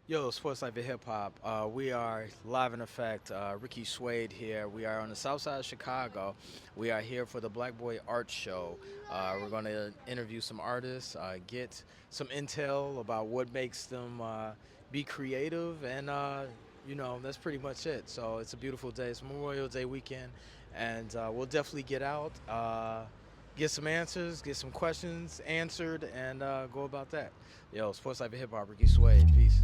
Yo, Sports Life and Hip Hop. We are live in effect. Ricky Suede here. We are on the south side of Chicago. We are here for the Black Boy Art Show. We're going to interview some artists, get some intel about what makes them be creative, and that's pretty much it. So it's a beautiful day. It's Memorial Day weekend, and we'll definitely get out, get some answers, get some questions answered, and go about that. Yo, Sports Life and Hip Hop. Ricky Suede. Peace.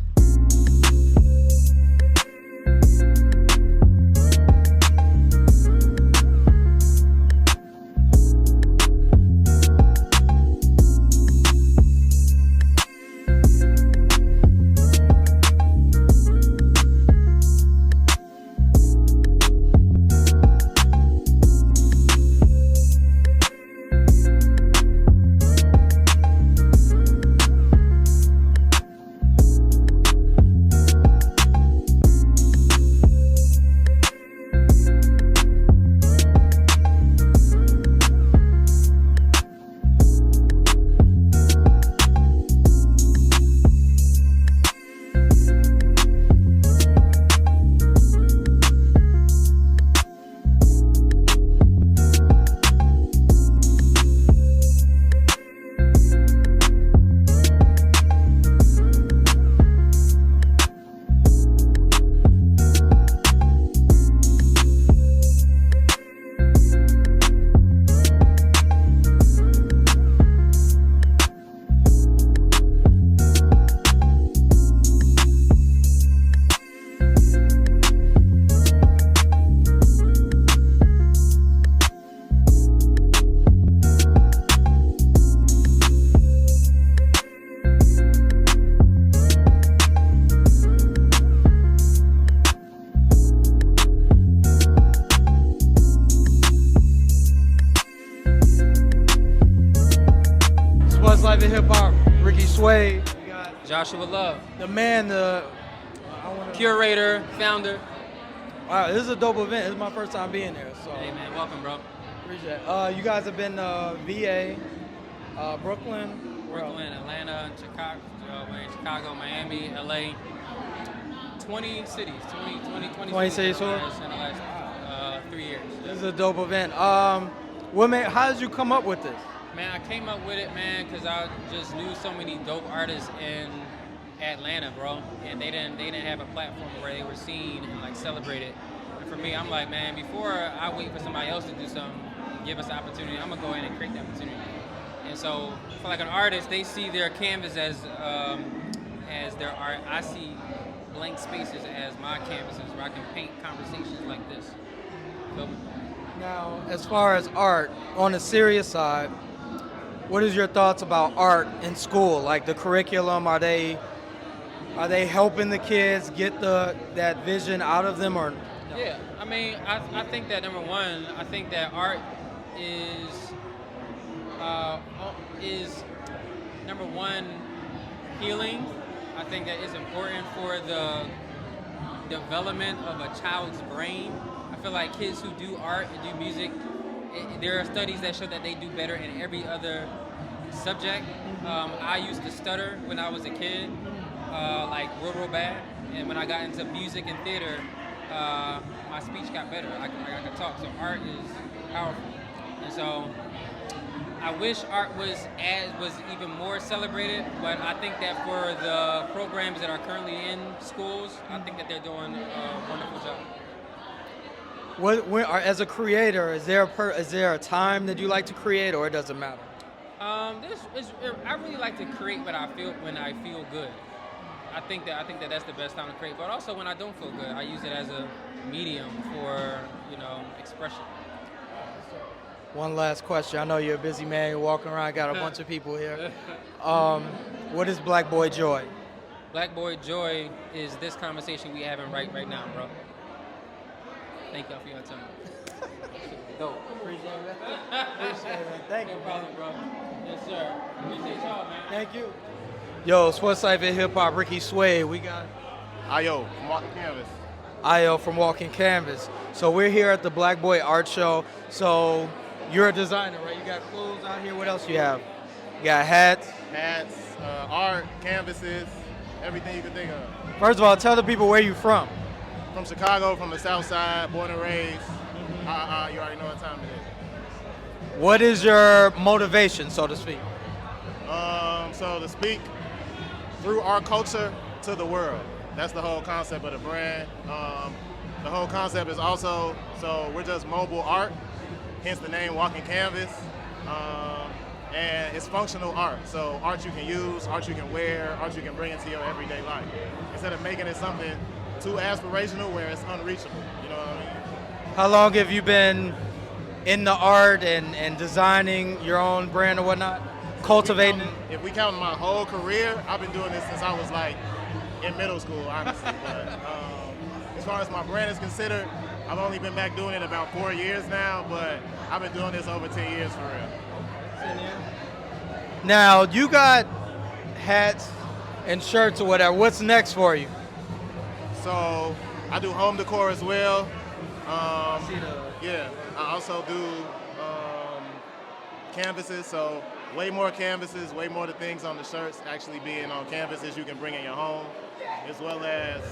Sports Life and Hip Hop. Ricky Suede. We got Joshua Love, the man, curator, founder. Wow, this is a dope event. This is my first time being here, so Hey man, welcome, bro. appreciate it. You guys have been VA, Brooklyn, Brooklyn, Atlanta, Chicago, Miami, LA. 20 cities, 20 cities, in the last 3 years. This is a dope event. How did you come up with this? Man, I came up with it, man, because I just knew so many dope artists in Atlanta, bro, and they didn't have a platform where they were seen and like celebrated. And for me, I'm like, man, before I wait for somebody else to do something, give us the opportunity, I'm gonna go ahead and create the opportunity. And so, for like an artist, they see their canvas as their art. I see blank spaces as my canvases where I can paint conversations like this. Feel me? Now, as far as art, on the serious side, what is your thoughts about art in school? Like the curriculum, are they helping the kids get that vision out of them, or? No? Yeah, I mean, I think that number one, I think that art is number one healing. I think that is important for the development of a child's brain. I feel like kids who do art and do music, there are studies that show that they do better in every other subject. I used to stutter when I was a kid, like real bad. And when I got into music and theater, my speech got better. I could talk. So art is powerful. And so I wish art was even more celebrated, but I think that for the programs that are currently in schools, I think that they're doing a wonderful job. As a creator, is there a time that you like to create, or it doesn't matter? I really like to create when I feel good. I think that that's the best time to create. But also when I don't feel good, I use it as a medium for expression. One last question. I know you're a busy man. You're walking around. Got a bunch of people here. What is Black Boy Joy? Black Boy Joy is this conversation we having right now, bro. Thank y'all for your time. Dope. Appreciate it. Thank you, No problem, bro. Yes, sir. Appreciate y'all, man. Thank you. Yo, Sports Life and Hip Hop. Ricky Suede. We got Ayo, from Walking Canvas. Io from Walking Canvas. So we're here at the Black Boy Art Show. So you're a designer, right? You got clothes out here. What else you have? You got hats. Hats, art, canvases, everything you can think of. First of all, tell the people where you from. From Chicago, from the South Side, born and raised. You already know what time it is. What is your motivation, so to speak? So to speak through our culture to the world. That's the whole concept of the brand. The whole concept is also, so we're just mobile art, hence the name Walking Canvas. And it's functional art. So art you can use, art you can wear, art you can bring into your everyday life. Instead of making it something too aspirational where it's unreachable. You know what I mean? How long have you been in the art and designing your own brand or whatnot? Cultivating? If we count my whole career, I've been doing this since I was like in middle school, honestly. But as far as my brand is considered, I've only been back doing it about 4 years now, but I've been doing this over 10 years for real. Now, you got hats and shirts or whatever. What's next for you? So I do home decor as well. Yeah, I also do canvases, so way more canvases, way more the things on the shirts actually being on canvases you can bring in your home, as well as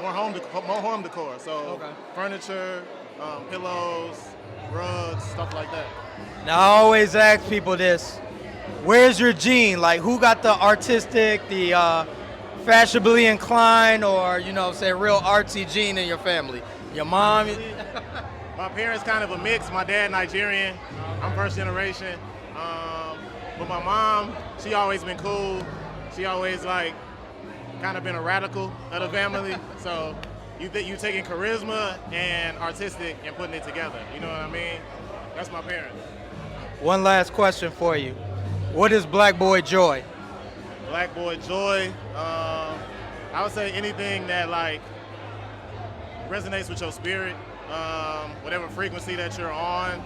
more home decor. So furniture, pillows, rugs, stuff like that. Now, I always ask people this. Where's your gene? Like, who got the artistic, the fashionably inclined, or, you know, say, real artsy gene in your family? Your mom? My parents kind of a mix. My dad Nigerian. I'm first generation. But my mom, she always been cool. She always like kind of been a radical of the family. So you taking charisma and artistic and putting it together. You know what I mean? That's my parents. One last question for you. What is Black Boy Joy? Black Boy Joy. I would say anything that like resonates with your spirit, whatever frequency that you're on,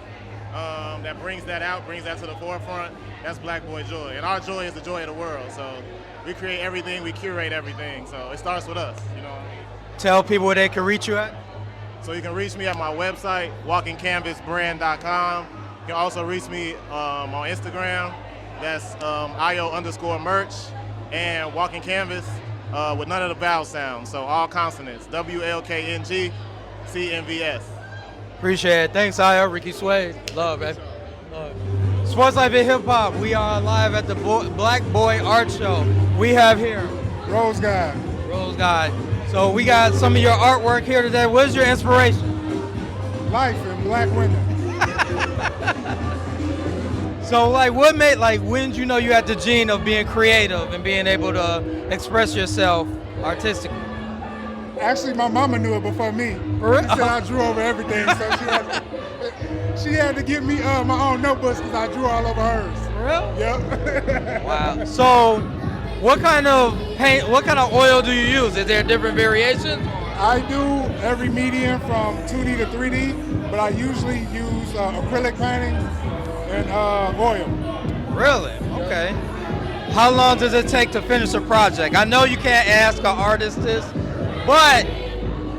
that brings that out, brings that to the forefront. That's Black Boy Joy. And our joy is the joy of the world. So we create everything, we curate everything. So it starts with us, you know what I mean? Tell people where they can reach you at. So you can reach me at my website, walkingcanvasbrand.com. You can also reach me on Instagram. That's io_merch and Walking Canvas with none of the vowel sounds. So all consonants, WLKNGCNVS. Appreciate it. Thanks, Io. Ricky Swade. Love, man. Love. Sports Life and Hip Hop. We are live at the Black Boy Art Show. We have here Rose Guy. Rose Guy. So we got some of your artwork here today. What is your inspiration? Life and black women. So, like, what made, like, when did you know you had the gene of being creative and being able to express yourself artistically? Actually, my mama knew it before me. For real? She said I drew over everything, so she had to give me my own notebooks because I drew all over hers. For real? Yep. Wow. So, what kind of paint, what kind of oil do you use? Is there different variations? I do every medium from 2D to 3D, but I usually use acrylic painting and oil. Really? Okay. How long does it take to finish a project? I know you can't ask an artist this, but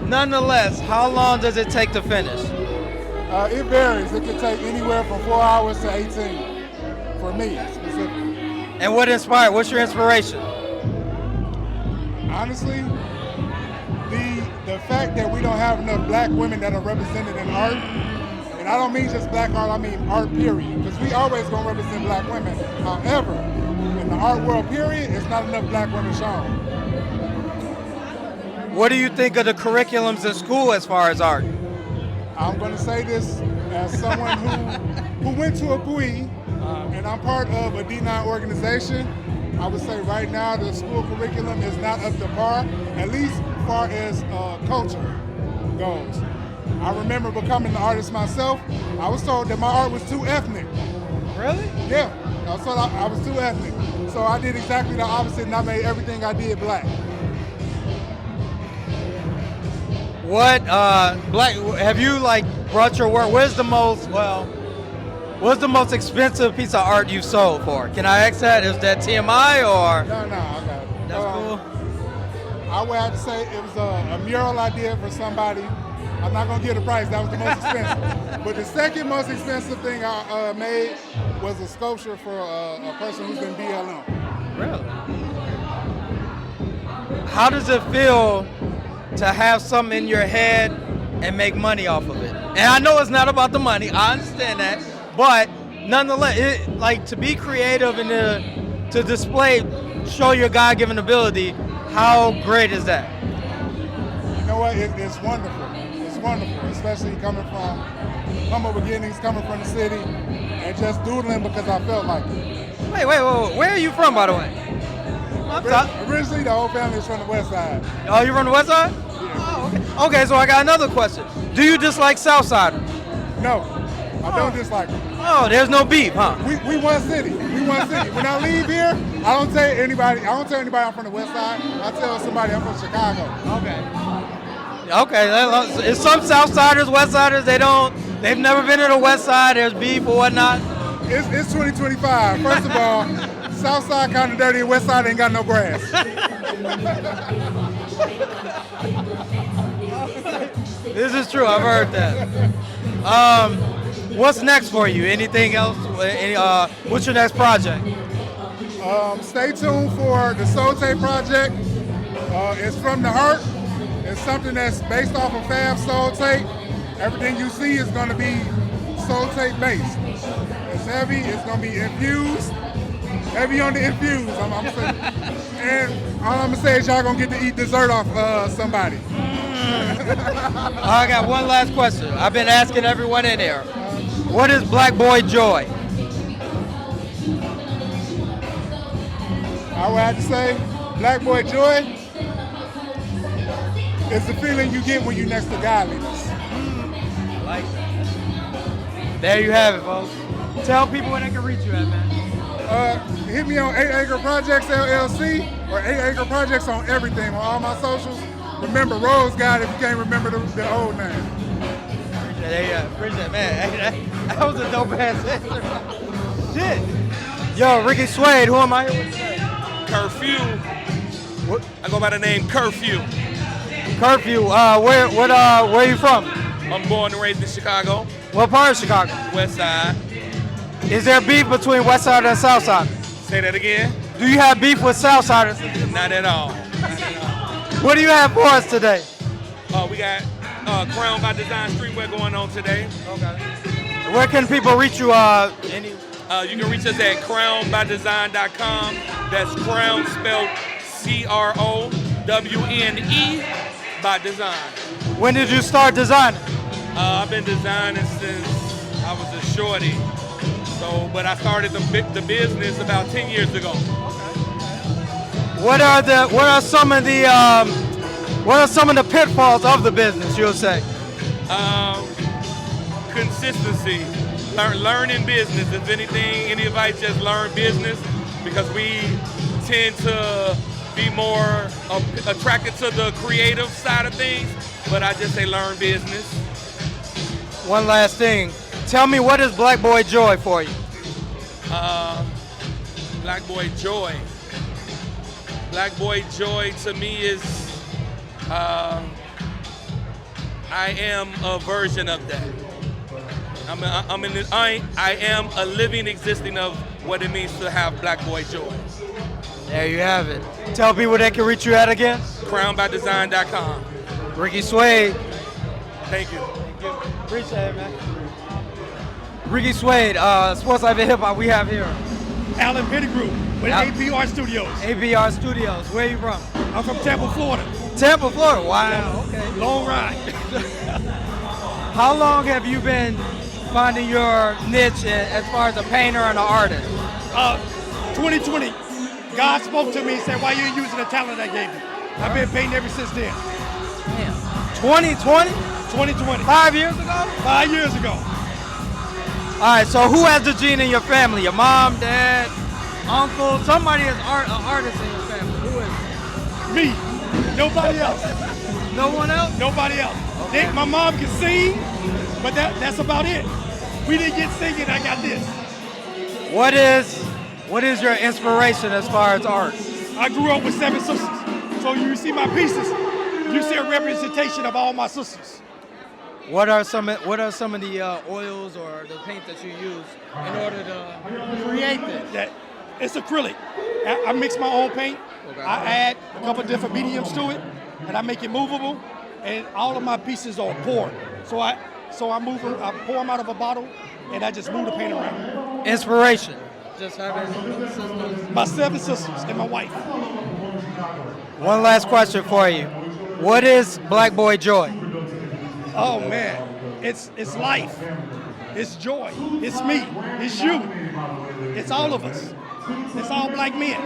nonetheless, how long does it take to finish? It varies. It can take anywhere from 4 hours to 18 for me specifically. And what inspired? What's your inspiration? Honestly, the fact that we don't have enough black women that are represented in art, and I don't mean just black art, I mean art period, because we always gonna represent black women. However, in the art world period, it's not enough black women shown. What do you think of the curriculums in school as far as art? I'm gonna say this as someone who went to a PUI, and I'm part of a D9 organization. I would say right now the school curriculum is not up to par, at least as far as culture goes. I remember becoming an artist myself. I was told that my art was too ethnic. Really? Yeah, I was told I was too ethnic. So I did exactly the opposite and I made everything I did black. What black have you like brought your work? What's the most expensive piece of art you sold for? Can I ask that? Is that TMI or? No, I got it. That's cool. I would have to say it was a mural idea for somebody. I'm not gonna give the price, that was the most expensive. But the second most expensive thing I made was a sculpture for a person who's in BLM. Really? how does it feel to have something in your head and make money off of it? And I know it's not about the money. I understand that, but nonetheless, like to be creative and to display, show your God-given ability. How great is that? You know what? It's wonderful. It's wonderful, especially coming from humble beginnings, coming from the city, and just doodling because I felt like it. Wait. Where are you from, by the way? Originally, the whole family is from the west side. Oh, you're from the west side? Yeah. Oh, okay. Okay, so I got another question. Do you dislike Southsiders? No, I don't dislike them. Oh, there's no beef, huh? We one city. We one city. When I leave here, I don't tell anybody I'm from the west side. I tell somebody I'm from Chicago. Okay, it's some Southsiders, Westsiders, they've never been to the west side, there's beef or whatnot. It's 2025. First of all, south side kind of dirty and west side ain't got no grass. This is true, I've heard that. What's next for you? Anything else? What's your next project? Stay tuned for the Soul Tape project. It's from the heart. It's something that's based off of Fab Soul Tape. Everything you see is going to be Soul Tape based. It's heavy. It's going to be infused. Heavy on the infused. I'm saying. And all I'm gonna say is y'all gonna get to eat dessert off somebody. I got one last question. I've been asking everyone in there. What is Black Boy Joy? I would have to say, Black Boy Joy is the feeling you get when you're next to godliness. I like that. There you have it, folks. Tell people where they can reach you at, man. Hit me on 8 Acre Projects LLC or 8 Acre Projects on everything, on all my socials. Remember Rose God if you can't remember the old name. Appreciate it, man. Hey, that was a dope ass answer. Shit. Yo, Ricky Suede, who am I here with today? Curfew. What? I go by the name Curfew. Curfew. Where are you from? I'm born and raised in Chicago. What part of Chicago? West Side. Is there beef between West Side and South Side? Say that again? Do you have beef with South Siders? Not at all. What do you have for us today? We got Crown by Design streetwear going on today. Okay. Where can people reach you? You can reach us at crownbydesign.com. That's Crown spelled CROWNE by design. When did you start designing? I've been designing since I was a shorty. So, but I started the business about 10 years ago. What are some of the pitfalls of the business, you'll say? Consistency, learning business. If anything, any advice, just learn business, because we tend to be more attracted to the creative side of things, but I just say learn business. One last thing. Tell me, what is Black Boy Joy for you? Black Boy Joy. Black Boy Joy to me is, I am a version of that. I am a living existing of what it means to have Black Boy Joy. There you have it. Tell people they can reach you at again. Crownbydesign.com. Ricky Suede. Thank you. Appreciate it, man. Ricky Suede, Sports Life and Hip Hop, we have here. Alan Pettigrew with APR Studios. APR Studios. Where are you from? I'm from Tampa, Florida. Tampa, Florida. Wow. Okay. Long ride. How long have you been finding your niche as far as a painter and an artist? 2020. God spoke to me and said, "Why you ain't using the talent I gave you?" I've been painting ever since then. Damn. 2020? 2020. 5 years ago? 5 years ago. All right, so who has the gene in your family? Your mom, dad, uncle? Somebody is an artist in your family. Who is it? Me. Nobody else. No one else? Nobody else. Okay. My mom can sing, but that's about it. We didn't get singing, I got this. What is your inspiration as far as art? I grew up with 7 sisters. So you see my pieces, you see a representation of all my sisters. What are some of the oils or the paint that you use in order to create this? It's acrylic. I mix my own paint. Okay. I add a couple different mediums to it, and I make it movable. And all of my pieces are poured. So I move them. I pour them out of a bottle, and I just move the paint around. Inspiration. Just having sisters. My 7 sisters and my wife. One last question for you. What is Black Boy Joy? Oh man, it's life. It's joy. It's me. It's you. It's all of us. It's all black men.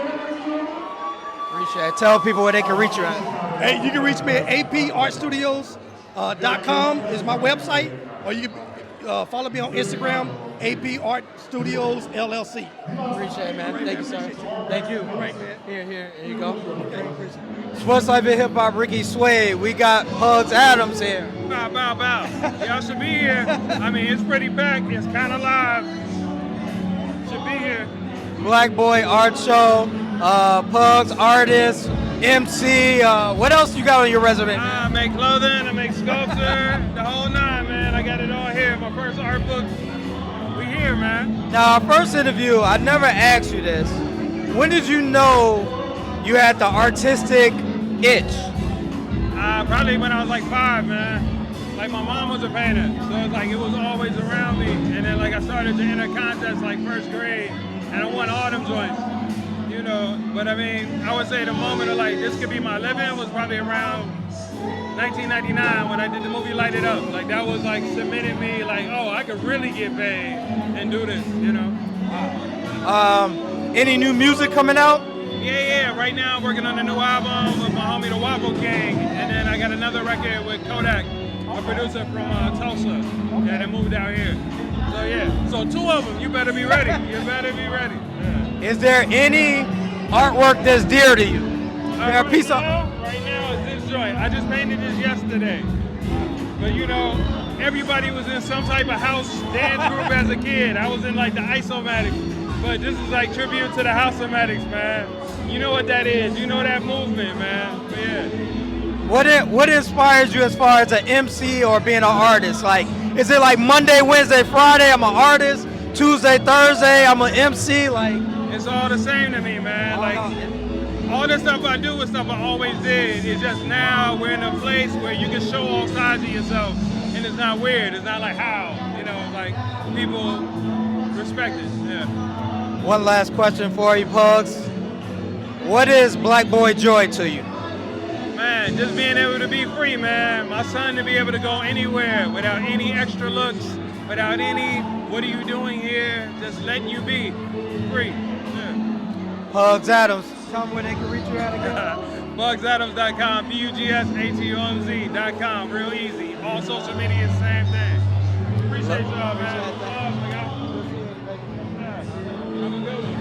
Appreciate it. Tell people where they can reach you at. Hey, you can reach me at apartstudios.com is my website, or you can follow me on Instagram, AP Art Studios LLC. Appreciate it, man. Thank you, sir. Thank you. All right, man. Here you go. Sports Life and Hip Hop, Ricky Suede. We got Pugs Adams here. Bow. Y'all should be here. I mean, it's pretty packed. It's kind of live. Should be here. Black Boy Art Show, Pugs Artist, MC. What else you got on your resume? I make clothing, I make sculpture, the whole nine, man. I got it all here. My first art book. We here, man. Now, our first interview, I never asked you this. When did you know you had the artistic itch? Probably when I was like 5, man. Like my mom was a painter, so it's like it was always around me. And then like I started to enter contests like first grade, and I won all them joints. You know, but I mean, I would say the moment of like this could be my living was probably around 1999 when I did the movie Light It Up. Like that was like cemented me like, oh, I could really get paid and do this, you know. Any new music coming out? Yeah. Right now I'm working on a new album with my homie the Waffle King, and then I got another record with Kodak, a producer from Tulsa, that moved out here. So yeah, so 2 of them. You better be ready. You better be ready. Yeah. Is there any artwork that's dear to you? Right now is this joint. I just painted this yesterday. But you know, everybody was in some type of house dance group as a kid. I was in like the Isomatics. But this is like tribute to the House-O-Matics, man. You know what that is. You know that movement, man. But yeah. What inspires you as far as an MC or being an artist? Like, is it like Monday, Wednesday, Friday, I'm an artist? Tuesday, Thursday, I'm an MC? Like, it's all the same to me, man. Like, all the stuff I do is stuff I always did. It's just now we're in a place where you can show all sides of yourself, and it's not weird. It's not like how, you know, like people respect it. Yeah. One last question for you, Pugs. What is Black Boy Joy to you? Man, just being able to be free, man. My son to be able to go anywhere without any extra looks, without any, what are you doing here? Just letting you be free. Yeah. Pugs Adams. Tell them where they can reach you at again. PugsAdams.com, PugsAdams.com, real easy. All social media, same thing. Appreciate y'all, man. Love, nigga. Have a good one.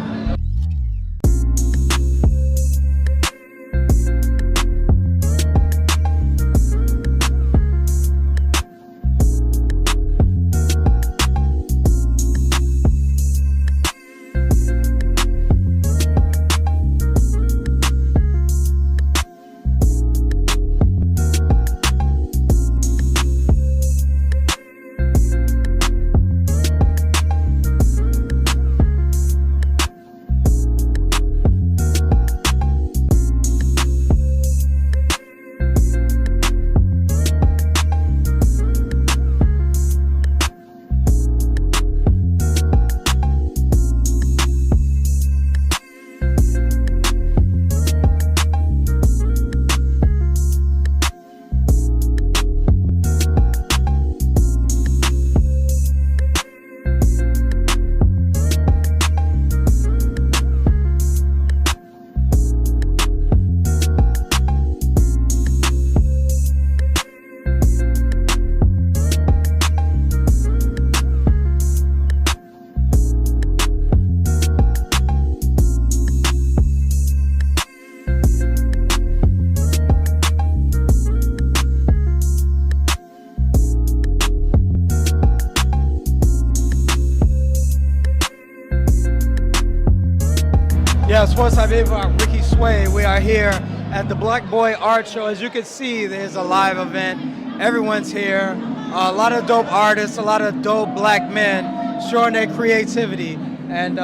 Yeah, Sports Life Hip Hop, Ricky Suede. We are here at the Black Boy Art Show. As you can see, there's a live event. Everyone's here. A lot of dope artists, a lot of dope black men showing their creativity. And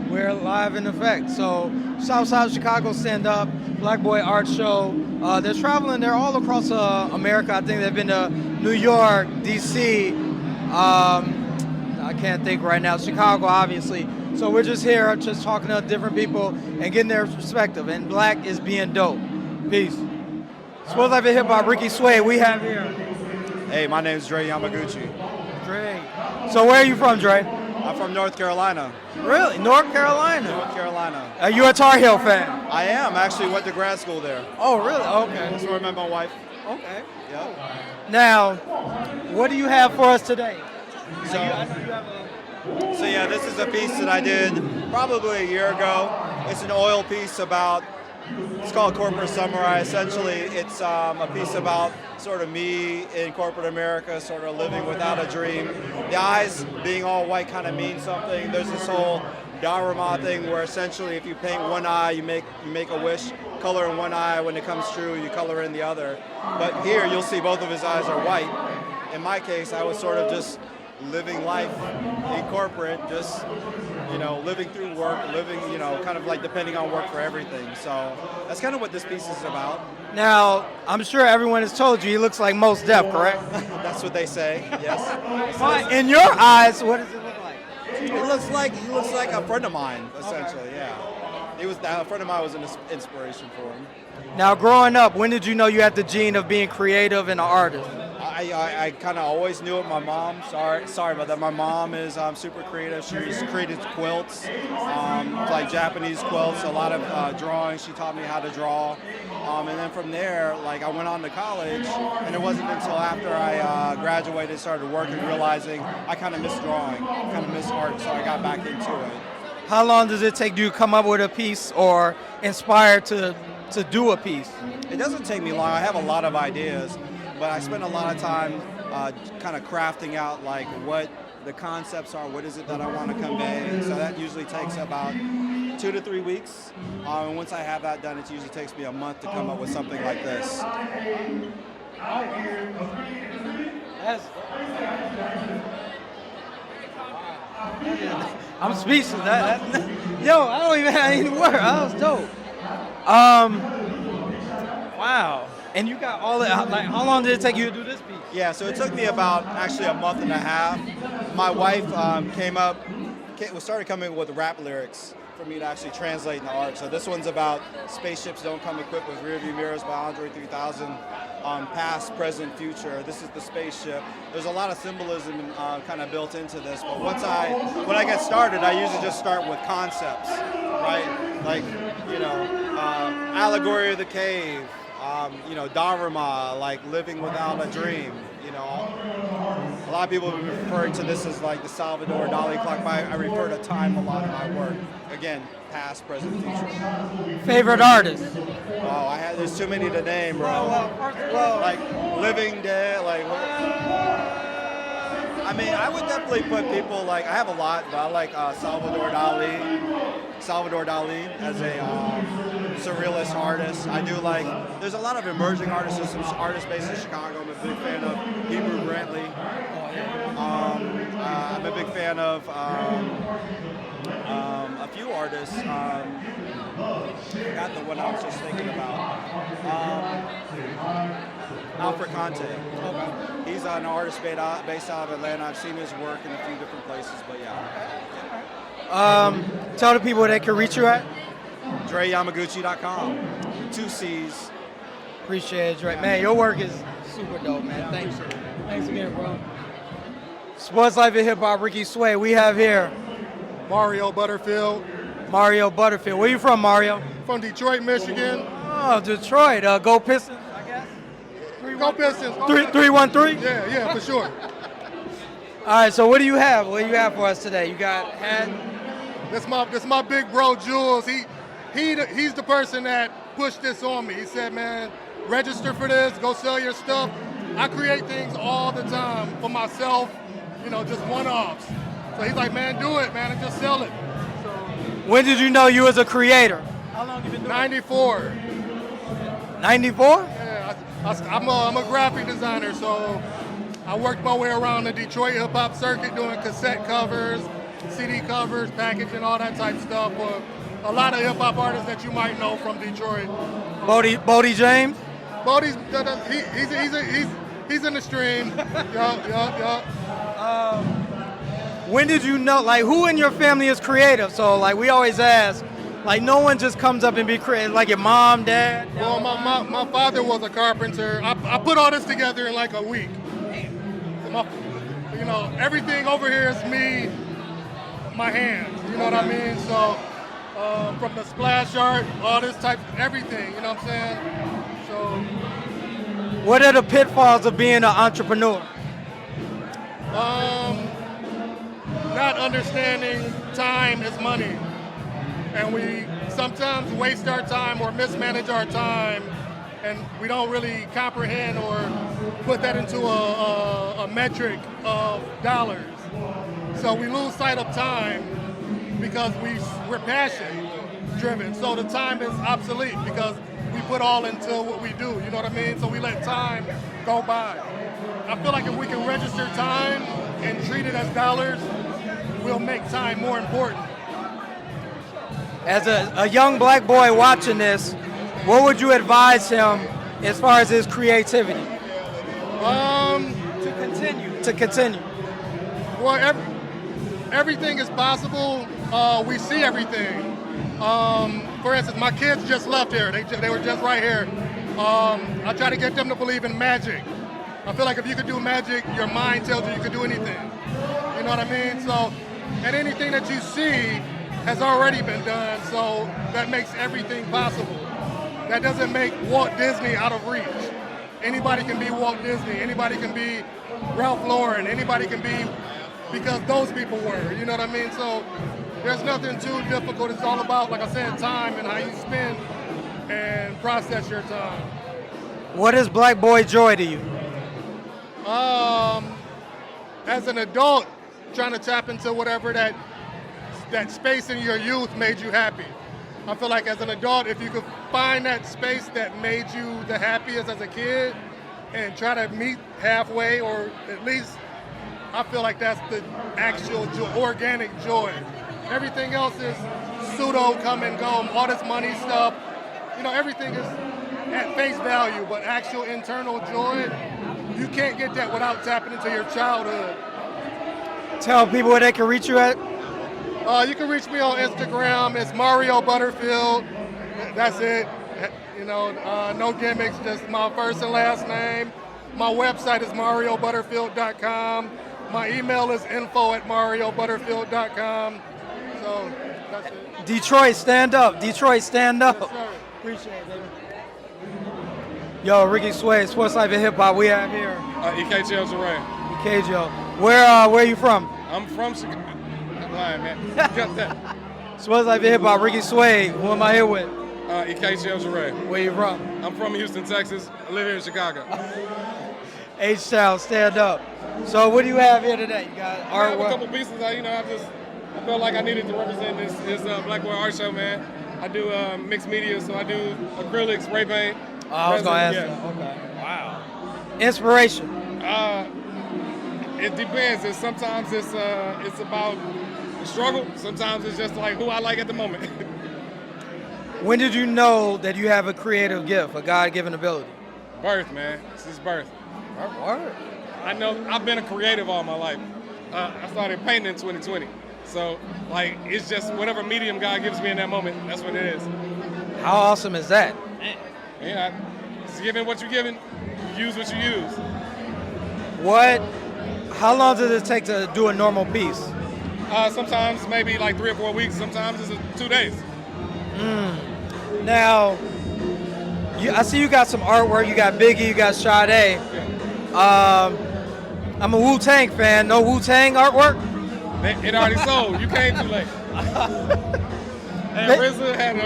We're live in effect. So, Southside Chicago Stand Up, Black Boy Art Show. They're traveling. They're all across America. I think they've been to New York, D.C. I can't think right now. Chicago, obviously. So we're just here, just talking to different people and getting their perspective. And Black is being dope. Peace. Sports Life and Hip Hop, Ricky Sway. We have here. Hey, my name is Dre Yamaguchi. Dre. So where are you from, Dre? I'm from North Carolina. Really? North Carolina? North Carolina. Are you a Tar Heel fan? I am. Actually went to grad school there. Oh, really? Okay. That's where I met my wife. Okay. Yep. Now, what do you have for us today? So yeah, this is a piece that I did probably a year ago. It's an oil piece about, it's called Corporate Samurai. Essentially, it's a piece about sort of me in corporate America, sort of living without a dream. The eyes being all white kind of means something. There's this whole Dharma thing where essentially if you paint one eye, you make a wish, color in one eye. When it comes true, you color in the other. But here, you'll see both of his eyes are white. In my case, I was sort of just living life in corporate, just, living through work, living, kind of like depending on work for everything. So that's kind of what this piece is about. Now, I'm sure everyone has told you he looks like Mos Def, correct? That's what they say, yes. But in your eyes, what does it look like? He looks like a friend of mine, essentially, yeah. A friend of mine was an inspiration for him. Now, growing up, when did you know you had the gene of being creative and an artist? I kind of always knew it. My mom, sorry about that. My mom is super creative. She's created quilts, like Japanese quilts, a lot of drawing. She taught me how to draw. And then from there, like I went on to college, and it wasn't until after I graduated, started working, realizing I kind of missed drawing, kind of missed art, so I got back into it. How long does it take you to come up with a piece or inspired to do a piece? It doesn't take me long. I have a lot of ideas, but I spend a lot of time kind of crafting out like what the concepts are, what is it that I want to convey. So that usually takes about 2 to 3 weeks. And once I have that done, it usually takes me a month to come up with something like this. I'm speechless. Yo, I don't even have any words. That was dope. Wow. And you got all that. Like, how long did it take you to do this piece? Yeah, so it took me about actually a month and a half. My wife started coming with rap lyrics for me to actually translate into art. So this one's about spaceships don't come equipped with rearview mirrors by Andre 3000. Past, present, future. This is the spaceship. There's a lot of symbolism kind of built into this. But when I get started, I usually just start with concepts, right? Like, allegory of the cave. Dharma, like living without a dream. A lot of people have been referring to this as like the Salvador Dali clock, but I refer to time a lot in my work. Again, past, present, future. Favorite artist? Oh, there's too many to name, bro. Like living, dead, like. I mean, I would definitely put people like, I have a lot, but I like Salvador Dali as a surrealist artist. I do like, there's a lot of emerging artists, there's some artists based in Chicago. I'm a big fan of Hebrew Brantley. I'm a big fan of a few artists. Got the one I was just thinking about. Alfred Conte. He's an artist based out of Atlanta. I've seen his work in a few different places, but yeah. Tell the people they can reach you at. DreYamaguchi.com. 2 C's. Appreciate it, Dre. Man, your work is super dope, man. Thanks. Thanks again, bro. Sports Life and Hip Hop, Ricky Sway. We have here Mario Butterfield. Mario Butterfield. Where you from, Mario? From Detroit, Michigan. Oh, Detroit. Go Pistons, I guess. Go Pistons. 313? Yeah, for sure. All right, so what do you have? What do you have for us today? You got hat? That's my big bro, Jules. He's the person that pushed this on me. He said, man, register for this, go sell your stuff. I create things all the time for myself, just one-offs. So he's like, man, do it, man, and just sell it. So, when did you know you was a creator? How long you been doing 94. 94? Yeah, I'm a graphic designer, so I worked my way around the Detroit hip-hop circuit doing cassette covers, CD covers, packaging, all that type of stuff. For a lot of hip hop artists that you might know from Detroit. Bodie James. Bodie's he's in the stream. Yup. When did you know, like, who in your family is creative? So, like, we always ask, like, no one just comes up and be creative, like your mom, dad? Well, my father was a carpenter. I put all this together in like a week. Everything over here is me, my hands, you know what I mean? So, from the splash art, all this type, everything, you know what I'm saying? So. What are the pitfalls of being an entrepreneur? Not understanding time is money. And we sometimes waste our time or mismanage our time, and we don't really comprehend or put that into a metric of dollars. So we lose sight of time because we're passion driven. So the time is obsolete because we put all into what we do, you know what I mean? So we let time go by. I feel like if we can register time and treat it as dollars, we'll make time more important. As a young black boy watching this, what would you advise him as far as his creativity? To continue. Well, everything is possible. We see everything. For instance, my kids just left here. They were just right here. I try to get them to believe in magic. I feel like if you could do magic, your mind tells you could do anything. You know what I mean? So, and anything that you see has already been done, so that makes everything possible. That doesn't make Walt Disney out of reach. Anybody can be Walt Disney. Anybody can be Ralph Lauren. Anybody can be, because those people were. You know what I mean? So there's nothing too difficult. It's all about, like I said, time and how you spend and process your time. What is Black Boy Joy to you? As an adult, trying to tap into whatever that space in your youth made you happy. I feel like as an adult, if you could find that space that made you the happiest as a kid and try to meet halfway, or at least I feel like that's the actual organic joy. Everything else is pseudo come and go. All this money stuff, everything is at face value, but actual internal joy, you can't get that without tapping into your childhood. Tell people where they can reach you at. You can reach me on Instagram. It's Mario Butterfield. That's it. No gimmicks, just my first and last name. My website is mariobutterfield.com. My email is info@mariobutterfield.com. So that's it. Detroit, stand up. Detroit, stand up. Yes, sir. Appreciate it, baby. Yo, Ricky Sway, Sports Life and Hip Hop. We have here. EKJ Ray. EKJ. Where are you from? I'm from Chicago. I'm lying, man. Got that. Sports Life and Hip Hop. Ricky Sway. Who am I here with? EKJ Ray. Where you from? I'm from Houston, Texas. I live here in Chicago. H-Town, stand up. So what do you have here today? You got I have a artwork. couple pieces. I felt like I needed to represent this Black Boy Art Show, man. I do mixed media, so I do acrylics, spray paint. I was gonna ask that. Okay. Wow. Inspiration. It depends. Sometimes it's about the struggle. Sometimes it's just like who I like at the moment. When did you know that you have a creative gift, a God-given ability? Birth, man. Since birth. Word. I know I've been a creative all my life. I started painting in 2020. So, it's just whatever medium God gives me in that moment, that's what it is. How awesome is that? Yeah, it's giving what you're given, use what you use. How long does it take to do a normal piece? Sometimes maybe 3 or 4 weeks, sometimes it's 2 days. Now, I see you got some artwork, you got Biggie, you got Sade. Yeah. I'm a Wu-Tang fan. No Wu-Tang artwork? It already sold. You came too late. And RZA had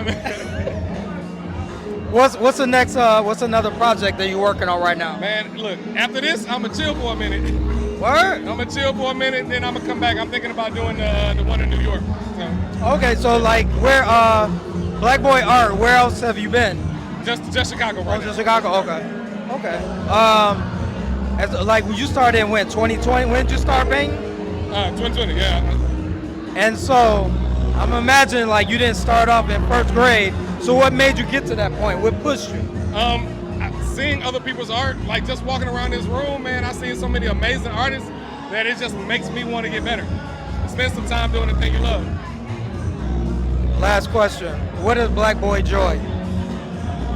What's the next? What's another project that you're working on right now? Man, look. After this, I'ma chill for a minute. Word. I'ma chill for a minute, then I'ma come back. I'm thinking about doing the one in New York. So. Okay, so where Black Boy Art? Where else have you been? Just Chicago right now. Just Chicago. Okay. When you started in when? 2020? When did you start painting? 2020. Yeah. And so I'm imagining like you didn't start off in first grade. So what made you get to that point? What pushed you? Seeing other people's art, like just walking around this room, man, I've seen so many amazing artists that it just makes me want to get better. Spend some time doing the thing you love. Last question. What is Black Boy Joy?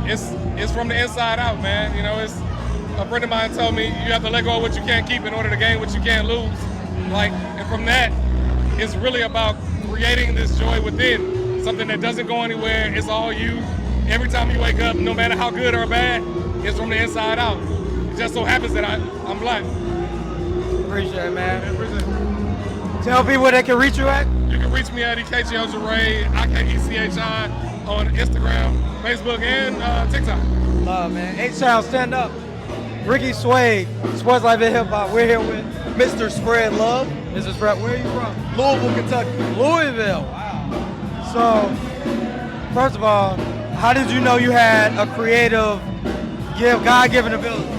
It's from the inside out, man. You know, it's a friend of mine told me you have to let go of what you can't keep in order to gain what you can't lose. Like, and from that, it's really about creating this joy within, something that doesn't go anywhere. It's all you. Every time you wake up, no matter how good or bad, it's from the inside out. It just so happens that I'm black. Appreciate it, man. Yeah, appreciate it. Tell people where they can reach you at. You can reach me at EKGO Dre, IKECHI, on Instagram, Facebook, and TikTok. Love, man. H-Town, stand up. Ricky Suede, Sports Life and Hip Hop. We're here with Mr. Spread Love, Mrs. Fred. Where are you from? Louisville, Kentucky. Louisville. Wow. So, first of all, how did you know you had a creative, God-given ability?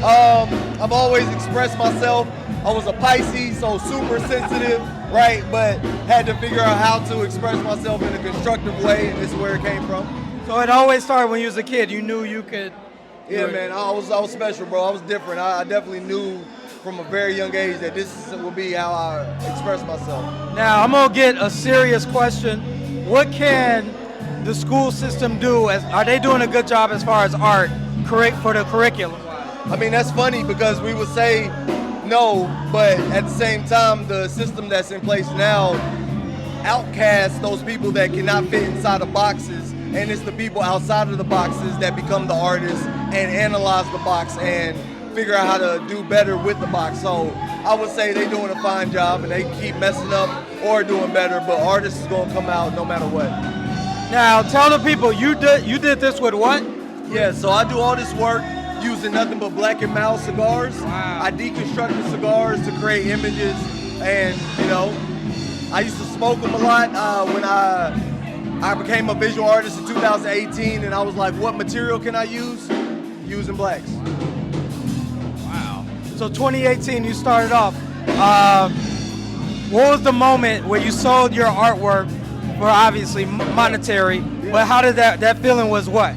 I've always expressed myself. I was a Pisces, so super sensitive, right? But had to figure out how to express myself in a constructive way, and this is where it came from. So it always started when you was a kid. You knew you could. Yeah, man, I was special, bro. I was different. I definitely knew from a very young age that this would be how I express myself. Now I'm gonna get a serious question. What can the school system do? Are they doing a good job as far as art for the curriculum? I mean, that's funny because we would say no, but at the same time, the system that's in place now outcasts those people that cannot fit inside of boxes, and it's the people outside of the boxes that become the artists and analyze the box and figure out how to do better with the box. So I would say they're doing a fine job, and they keep messing up or doing better, but artists is gonna come out no matter what. Now tell the people, you did this with what? Yeah, so I do all this work using nothing but Black and Mild cigars. Wow. I deconstruct the cigars to create images, and you know, I used to smoke them a lot when I became a visual artist in 2018, and I was like, what material can I use? Using blacks. Wow. So 2018 you started off. What was the moment where you sold your artwork for obviously monetary, but how did that feeling was what?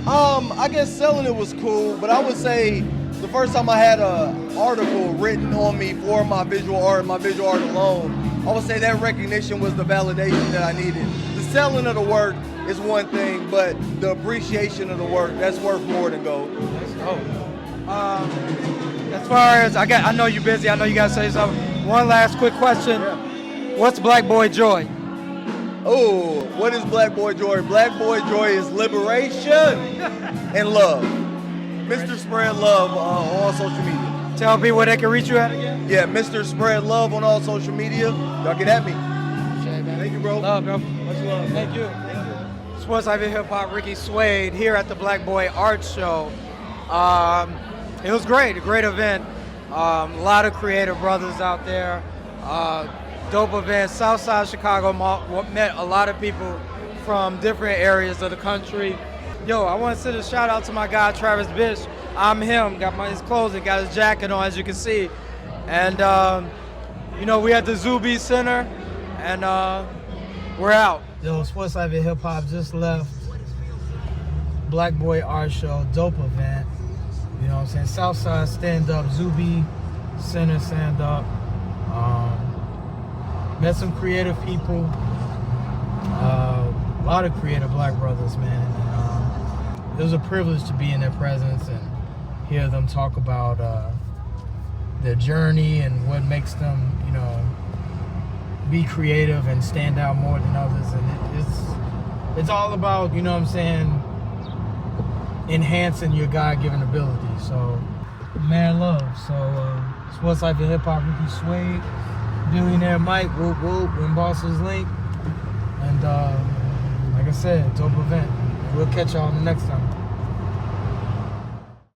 I guess selling it was cool, but I would say the first time I had an article written on me for my visual art alone, I would say that recognition was the validation that I needed. The selling of the work is one thing, but the appreciation of the work, that's worth more than gold. As far as, I know you're busy, I know you gotta say something. One last quick question. Yeah. What's Black Boy Joy? Oh, what is Black Boy Joy? Black Boy Joy is liberation and love. Mr. Spread Love on all social media. Tell people where they can reach you at again. Yeah, Mr. Spread Love on all social media. Y'all get at me. Thank you, bro. Love, bro. Much love. Thank you. Sports Life and Hip Hop, Ricky Suede here at the Black Boy Art Show. It was great, a great event. A lot of creative brothers out there. Dope event. Southside Chicago met a lot of people from different areas of the country. Yo, I want to send a shout out to my guy Travis Bish. I'm him. Got his clothes, got his jacket on, as you can see. And you know, we at the Zuby Center, and we're out. Yo, Sports Life and Hip Hop just left Black Boy Art Show, dope event. You know what I'm saying? Southside stand up, Zuby Center stand up. Met some creative people, a lot of creative black brothers, man. And, it was a privilege to be in their presence and hear them talk about their journey and what makes them, you know, be creative and stand out more than others. And it's all about, you know what I'm saying, enhancing your God-given ability. So, man, love. So, Sports Life and Hip Hop, Ricky Suede. Billionaire Mike, whoop whoop, when bosses link. And like I said, dope event. We'll catch y'all the next time.